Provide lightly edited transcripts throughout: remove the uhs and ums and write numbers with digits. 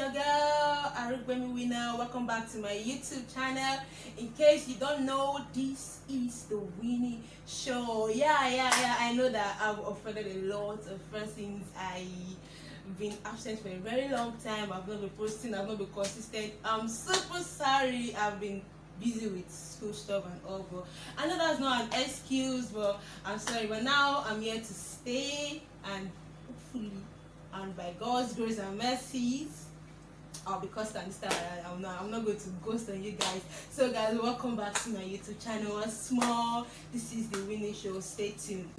your girl Arugbemi Winner. Welcome back to my YouTube channel. In case you don't know, this is the Winnie Show. I know that I've offended a lot of persons. I've been absent for a very long time. I've not been posting, I've not been consistent. I'm super sorry. I've been busy with school stuff and all, but I know that's not an excuse, but I'm sorry. But now I'm here to stay, and hopefully, and by God's grace and mercies, I'll be constant. I'm not going to ghost on you guys. So guys, welcome back to my YouTube channel once more. This is the Winnie Show. Stay tuned.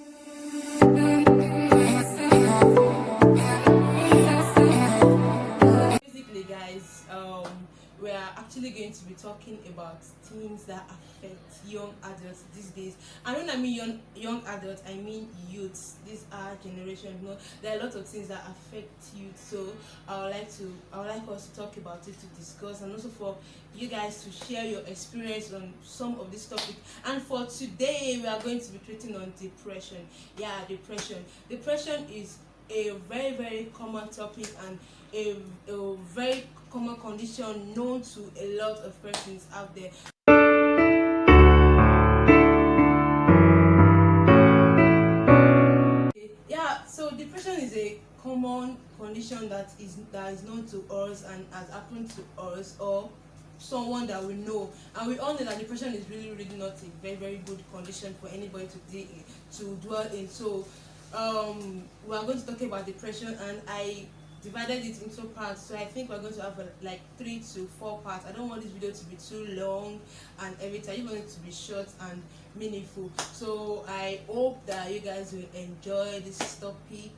Basically guys, we are actually going to be talking about things that affect young adults these days. And when I mean young adults, I mean youths. This our generation. You know, there are a lot of things that affect youth. So I would like us to talk about it, to discuss, and also for you guys to share your experience on some of this topic. And for today, we are going to be treating on depression. Yeah, depression. Depression is a very, very common topic and a very common condition known to a lot of persons out there. Yeah, so depression is a common condition that is known to us and has happened to us or someone that we know, and we all know that depression is really not a very, very good condition for anybody to dwell in. So we are going to talk about depression, and I divided it into parts, so I think we're going to have like 3 to 4 parts. I don't want this video to be too long and everything. I just want it to be short and meaningful. So I hope that you guys will enjoy this topic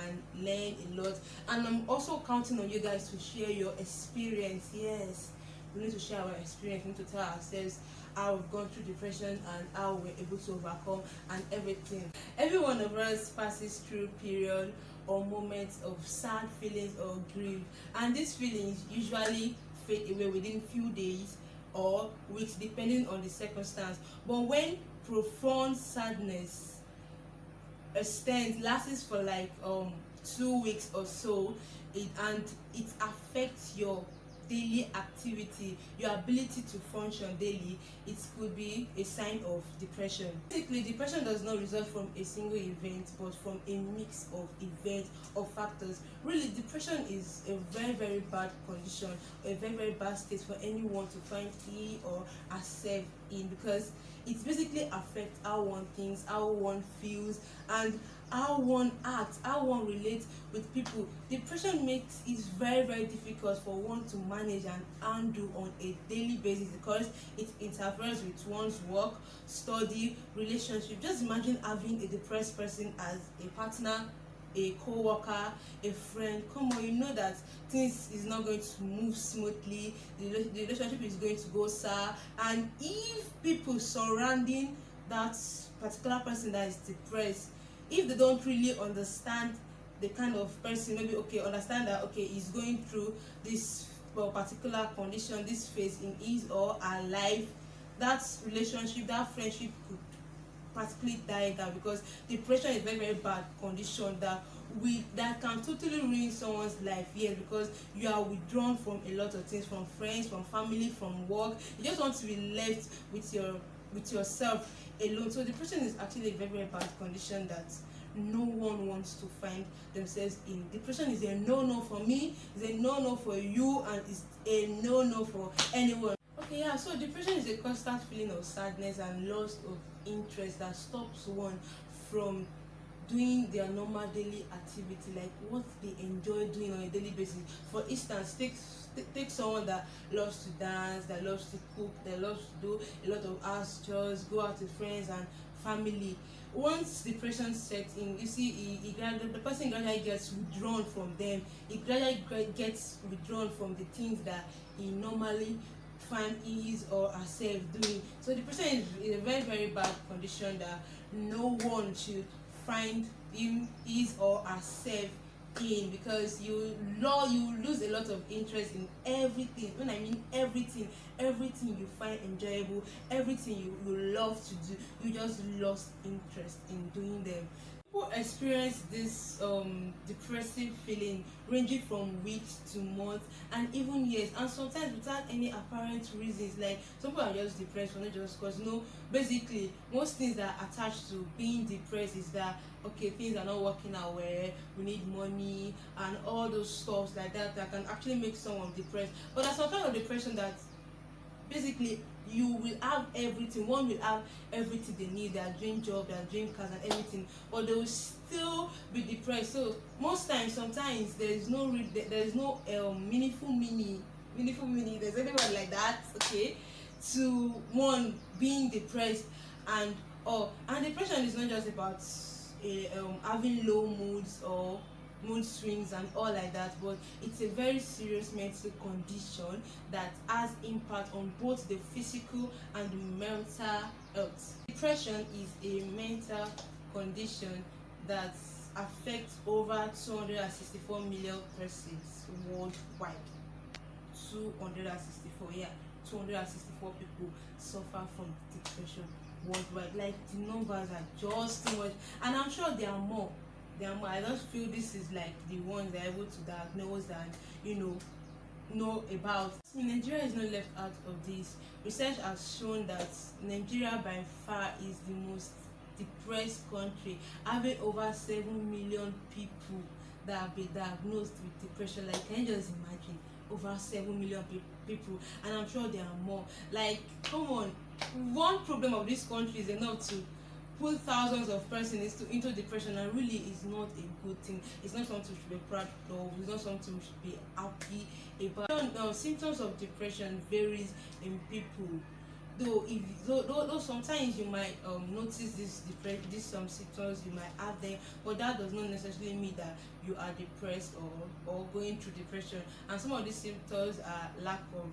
and learn a lot, and I'm also counting on you guys to share your experience. Yes, we need to share our experience. We need to tell ourselves how we've gone through depression and how we're able to overcome and everything. Every one of us passes through period or moments of sad feelings or grief, and these feelings usually fade away within few days or weeks depending on the circumstance. But when profound sadness lasts for like 2 weeks or so, it affects your daily activity, your ability to function daily, it could be a sign of depression. Basically, depression does not result from a single event, but from a mix of events or factors. Really, depression is a very, very bad condition, a very, very bad state for anyone to find he or herself in, because it basically affects how one thinks, how one feels, and how one acts, how one relates with people. Depression makes it very, very difficult for one to manage and handle on a daily basis, because it interferes with one's work, study, relationship. Just imagine having a depressed person as a partner, a co-worker, a friend. Come on, you know that things is not going to move smoothly, the relationship is going to go sour, and if people surrounding that particular person that is depressed, if they don't really understand the kind of person, maybe understand that he's going through this particular condition, this phase in his or her life, that relationship, that friendship could practically die down, because depression is a very, very bad condition that can totally ruin someone's life. Yes, because you are withdrawn from a lot of things, from friends, from family, from work. You just want to be left with yourself alone. So depression is actually a very, very bad condition that no one wants to find themselves in. Depression is a no-no for me, it's a no-no for you, and it's a no-no for anyone. Okay, yeah, so depression is a constant feeling of sadness and loss of interest that stops one from doing their normal daily activity, like what they enjoy doing on a daily basis. For instance, take someone that loves to dance, that loves to cook, that loves to do a lot of house chores, go out with friends and family. Once depression sets in, you see, the person gradually gets withdrawn from them. He gradually gets withdrawn from the things that he normally find his or herself doing. So depression is a very, very bad condition that no one should find his or herself in, because you lose a lot of interest in everything. When I mean everything you find enjoyable, everything you love to do, you just lost interest in doing them. People experience this depressive feeling ranging from weeks to months and even years, and sometimes without any apparent reasons. Like some people are just depressed for not just cause, basically most things that are attached to being depressed is that okay, things are not working out well, we need money and all those stuffs like that that can actually make someone depressed. But there's some kind of depression that basically you will have everything, one will have everything they need, their dream job, their dream cars and everything, but they will still be depressed. So most times, sometimes there is no meaningful meaning, there's anyone like that, okay, to one being depressed. And depression is not just about having low moods or mood swings and all like that, but it's a very serious mental condition that has impact on both the physical and the mental health. Depression is a mental condition that affects over 264 million persons worldwide. 264 people suffer from depression worldwide. Like, the numbers are just too much, and I'm sure there are more. I just feel this is like the ones that are able to diagnose and know about. Nigeria is not left out of this. Research has shown that Nigeria by far is the most depressed country, having over 7 million people that have been diagnosed with depression. Like, can you just imagine? Over 7 million people, and I'm sure there are more. Like, come on, one problem of this country is enough to put thousands of persons into depression, and really is not a good thing. It's not something we should be proud of. It's not something we should be happy about. Symptoms of depression varies in people. Though sometimes you might notice this symptoms, you might have them, but that does not necessarily mean that you are depressed or going through depression. And some of these symptoms are lack of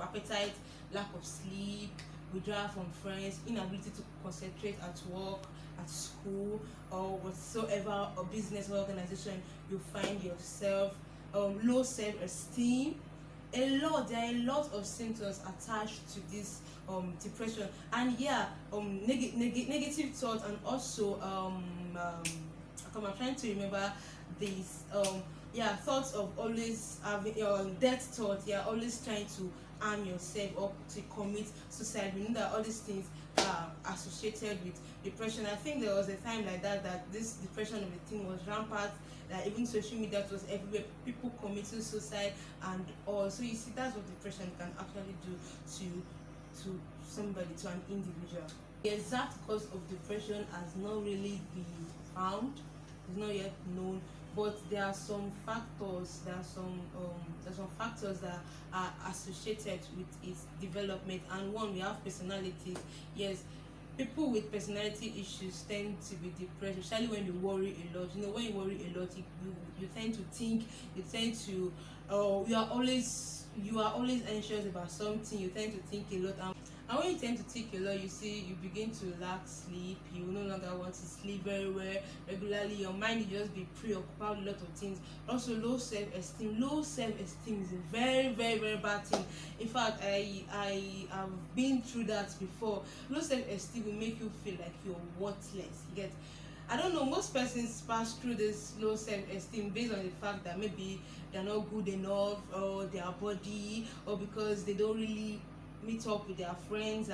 appetite, lack of sleep, withdrawal from friends, inability to concentrate at work, at school, or whatsoever or business or organization you find yourself, low self-esteem. There are a lot of symptoms attached to this depression, and negative thoughts, and also I'm trying to remember these thoughts of always having death thoughts, always trying to harm yourself or to commit suicide. We know that all these things are associated with depression. I think there was a time like that this depression of a thing was rampant, that even social media was everywhere, people committing suicide and all. So you see, that's what depression can actually do to somebody, to an individual. The exact cause of depression has not really been found, it's not yet known, but there are some factors, that are associated with its development. And one, we have personalities. Yes, people with personality issues tend to be depressed, especially when you worry a lot. When you worry a lot, you tend to think, you are always anxious about something, you tend to think a lot. And when you tend to think a lot, you see, you begin to lack sleep, you no longer want to sleep very well regularly, your mind will just be preoccupied with a lot of things. Also, low self-esteem. Low self-esteem is a very, very, very bad thing. In fact, I have been through that before. Low self-esteem will make you feel like you're worthless. You get, I don't know, most persons pass through this low self-esteem based on the fact that maybe they're not good enough, or their body, or because they don't really meet up with their friends,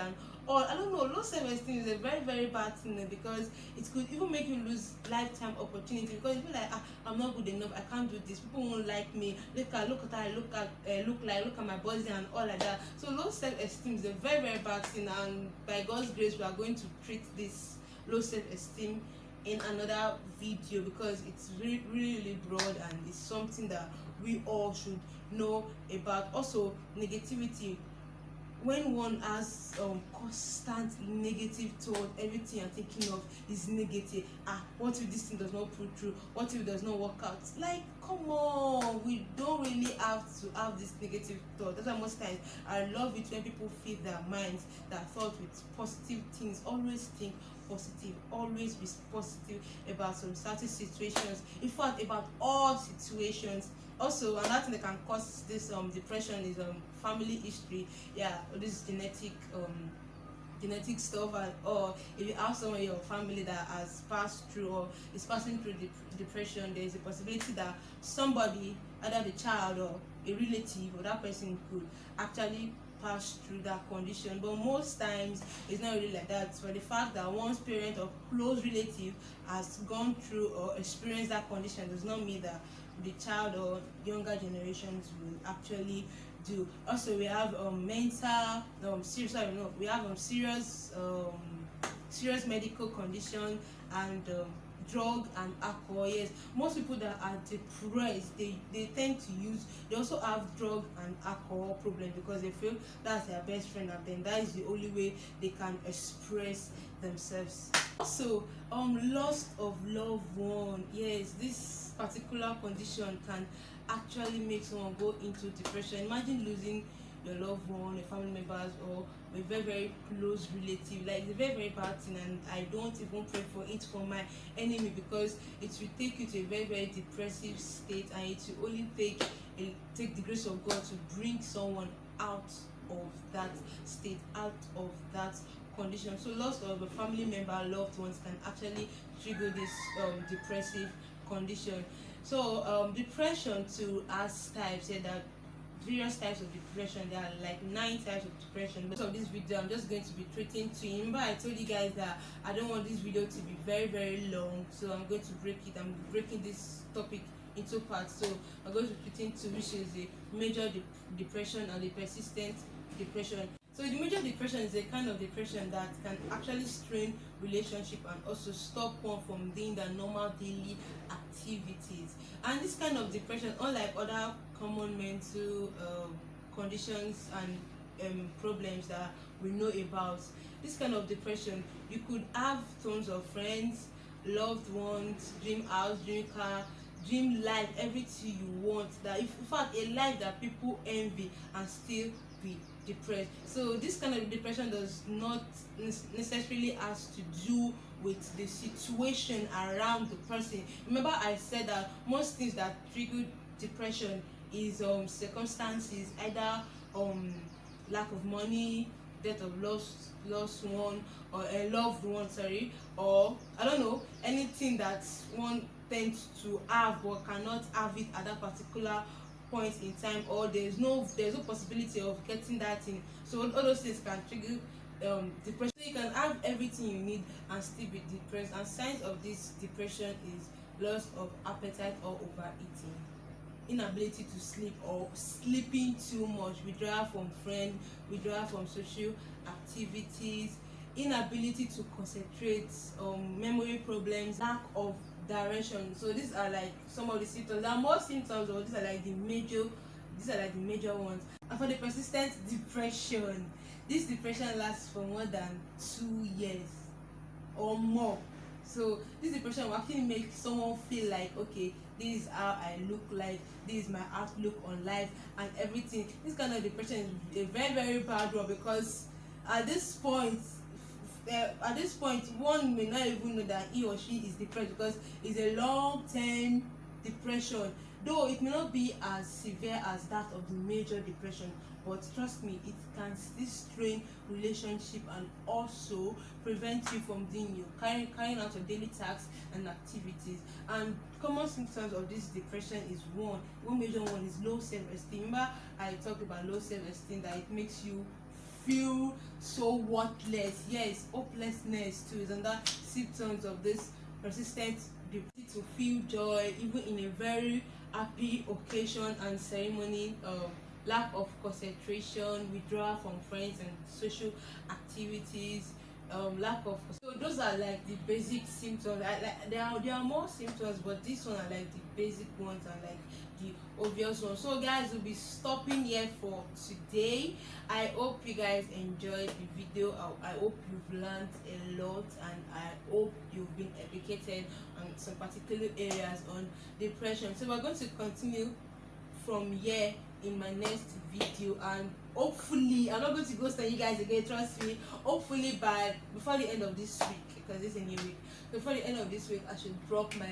or I don't know. Low self-esteem is a very, very bad thing, because it could even make you lose lifetime opportunity, because you feel like, I'm not good enough, I can't do this, people won't like me, look at how I look at my body and all like that. So low self-esteem is a very, very bad thing, and by God's grace we are going to treat this low self-esteem in another video, because it's really, really broad, and it's something that we all should know about. Also, negativity. When one has constant negative thought, everything you're thinking of is negative. What if this thing does not pull through? What if it does not work out? Like, come on, we don't really have to have this negative thought. That's why most times I love it when people feed their minds, their thoughts with positive things. Always think positive, always be positive about some certain situations, in fact about all situations. Also, another thing that can cause this depression is family history. This genetic genetic stuff, and or if you have someone in your family that has passed through or is passing through depression, there is a possibility that somebody, either the child or a relative or that person, could actually pass through that condition. But most times it's not really like that. For the fact that one's parent or close relative has gone through or experienced that condition does not mean that the child or younger generations will actually do. Also, we have mental serious we have serious medical condition, and drug and alcohol. Yes, most people that are depressed, they tend to use, they also have drug and alcohol problem because they feel that's their best friend, and then that is the only way they can express themselves. So loss of loved one. Yes, this particular condition can actually make someone go into depression. Imagine losing your loved one, your family members, or a very very close relative. Like, it's a very very bad thing, and I don't even pray for it for my enemy, because it will take you to a very very depressive state, and it will only take the grace of God to bring someone out of that state, out of that condition. So loss of a family member, loved ones, can actually trigger this depressive condition. So depression too has types. Say that various types of depression. There are like 9 types of depression. But of this video, I'm just going to be treating 2. Remember, I told you guys that I don't want this video to be very very long, so I'm going to break it. I'm breaking this topic into parts. So I'm going to be treating 2, which is the major depression and the persistent depression. So the major depression is a kind of depression that can actually strain relationship and also stop one from doing the normal daily activities. And this kind of depression, unlike other common mental conditions and problems that we know about, this kind of depression, you could have tons of friends, loved ones, dream house, dream car, dream life, everything you want, that in fact a life that people envy, and still be depressed. So this kind of depression does not necessarily has to do with the situation around the person. Remember, I said that most things that trigger depression is circumstances, either lack of money, death of lost one, or a loved one, or I don't know, anything that one tends to have but cannot have it at that particular point in time, or there's no possibility of getting that thing. So all those things can trigger depression. So you can have everything you need and still be depressed. And signs of this depression is loss of appetite or overeating, inability to sleep or sleeping too much, withdrawal from friends, withdrawal from social activities, inability to concentrate, memory problems, lack of direction. So these are like some of the symptoms. There are more symptoms, or these are like the major ones. And for the persistent depression, this depression lasts for more than 2 years or more. So this depression will actually make someone feel like, okay, this is how I look like, this is my outlook on life and everything. This kind of depression is a very very bad one, because at this point one may not even know that he or she is depressed, because it's a long-term depression, though it may not be as severe as that of the major depression. But trust me, it can still strain relationship and also prevent you from doing your carrying out your daily tasks and activities. And common symptoms of this depression is one major one is low self-esteem. Remember, I talked about low self-esteem, that it makes you feel so worthless. Yes, hopelessness too is another symptoms of this persistent depression. To feel joy even in a very happy occasion and ceremony, lack of concentration, withdrawal from friends and social activities, lack of. So those are like the basic symptoms. There are more symptoms, but these ones are like the basic ones and like the obvious ones. So guys, we'll be stopping here for today. I hope you guys enjoyed the video. I hope you've learned a lot, and I hope you've been educated on some particular areas on depression. So we're going to continue from here in my next video, and hopefully I'm not going to ghost on you guys again, trust me. Hopefully before the end of this week, because this is a new week, before the end of this week I should drop my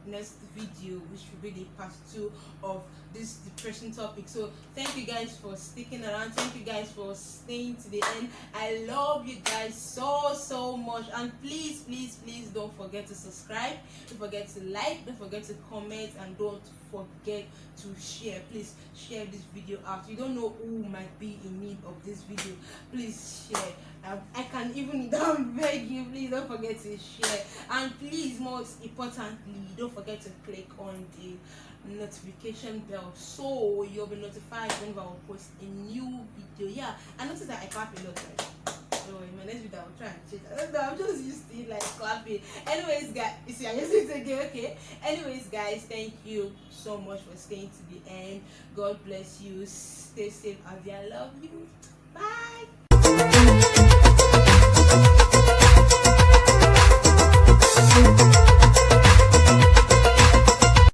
next video, which will be the part 2 of this depression topic. So thank you guys for sticking around. Thank you guys for staying to the end. I love you guys so much, and please don't forget to subscribe, don't forget to like, don't forget to comment, and don't forget to share. Please share this video out. You don't know who might be in need of this video. Please share. I can even beg you, please don't forget to share. And please, most importantly, don't forget to click on the notification bell so you'll be notified whenever I will post a new video. Yeah, I noticed that I clap a lot, right? So in my next video I'll try and change. I don't know, I'm just used to it, like clapping. Anyways, guys, you see, I just did it again, okay? Anyways, guys, thank you so much for staying to the end. God bless you. Stay safe, Avi. I love you. Bye.